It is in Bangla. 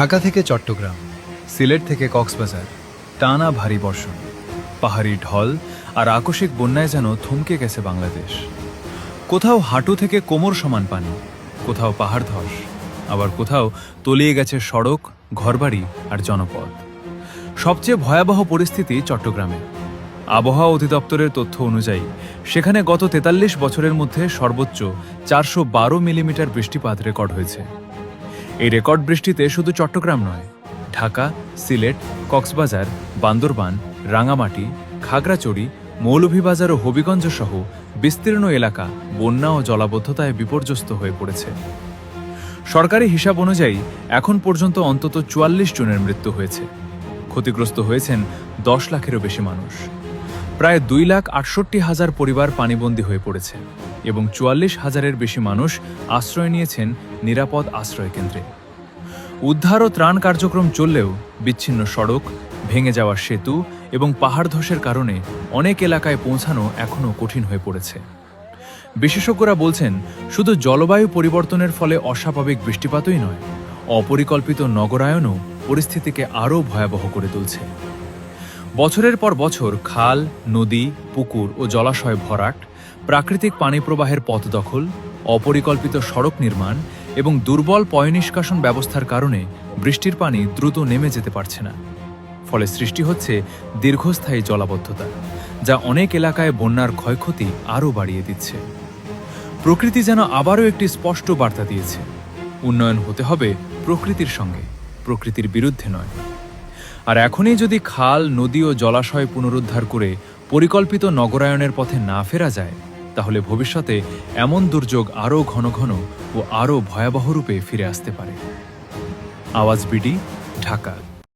ঢাকা থেকে চট্টগ্রাম, সিলেট থেকে কক্সবাজার, টানা ভারী বর্ষণ, পাহাড়ি ঢল আর আকস্মিক বন্যায় যেন থমকে গেছে বাংলাদেশ। কোথাও হাঁটু থেকে কোমর সমান পানি, কোথাও পাহাড় ধস, আবার কোথাও তলিয়ে গেছে সড়ক, ঘরবাড়ি আর জনপদ। সবচেয়ে ভয়াবহ পরিস্থিতি চট্টগ্রামে। আবহাওয়া অধিদপ্তরের তথ্য অনুযায়ী সেখানে গত ৪৩ বছরের মধ্যে সর্বোচ্চ ৪১২ মিলিমিটার বৃষ্টিপাত রেকর্ড হয়েছে। এই রেকর্ড বৃষ্টিতে শুধু চট্টগ্রাম নয়, ঢাকা, সিলেট, কক্সবাজার, বান্দরবান, রাঙামাটি, খাগড়াছড়ি, মৌলভীবাজার ও হবিগঞ্জ সহ বিস্তীর্ণ এলাকা বন্যা ও জলাবদ্ধতায় বিপর্যস্ত হয়ে পড়েছে। সরকারি হিসাব অনুযায়ী এখন পর্যন্ত অন্তত ৪৪ জনের মৃত্যু হয়েছে। ক্ষতিগ্রস্ত হয়েছেন ১০ লাখেরও বেশি মানুষ। প্রায় ২,৬৮,০০০ পরিবার পানিবন্দী হয়ে পড়েছে এবং ৪৪,০০০-এর বেশি মানুষ আশ্রয় নিয়েছেন নিরাপদ আশ্রয় কেন্দ্রে। উদ্ধার ও ত্রাণ কার্যক্রম চললেও বিচ্ছিন্ন সড়ক, ভেঙে যাওয়া সেতু এবং পাহাড় ধসের কারণে অনেক এলাকায় পৌঁছানো এখনও কঠিন হয়ে পড়েছে। বিশেষজ্ঞরা বলছেন, শুধু জলবায়ু পরিবর্তনের ফলে অস্বাভাবিক বৃষ্টিপাতই নয়, অপরিকল্পিত নগরায়নও পরিস্থিতিকে আরও ভয়াবহ করে তুলছে। বছরের পর বছর খাল, নদী, পুকুর ও জলাশয় ভরাট, প্রাকৃতিক পানি প্রবাহের পথ দখল, অপরিকল্পিত সড়ক নির্মাণ এবং দুর্বল পয়ঃনিষ্কাশন ব্যবস্থার কারণে বৃষ্টির পানি দ্রুত নেমে যেতে পারছে না। ফলে সৃষ্টি হচ্ছে দীর্ঘস্থায়ী জলাবদ্ধতা, যা অনেক এলাকায় বন্যার ক্ষয়ক্ষতি আরও বাড়িয়ে দিচ্ছে। প্রকৃতি যেন আবারও একটি স্পষ্ট বার্তা দিয়েছে, উন্নয়ন হতে হবে প্রকৃতির সঙ্গে, প্রকৃতির বিরুদ্ধে নয়। আর এখনই যদি খাল, নদী ও জলাশয় পুনরুদ্ধার করে পরিকল্পিত নগরায়নের পথে না ফেরা যায়, তাহলে ভবিষ্যতে এমন দুর্যোগ আরও ঘন ঘন ও আরও ভয়াবহ রূপে ফিরে আসতে পারে। আওয়াজ বিডি, ঢাকা।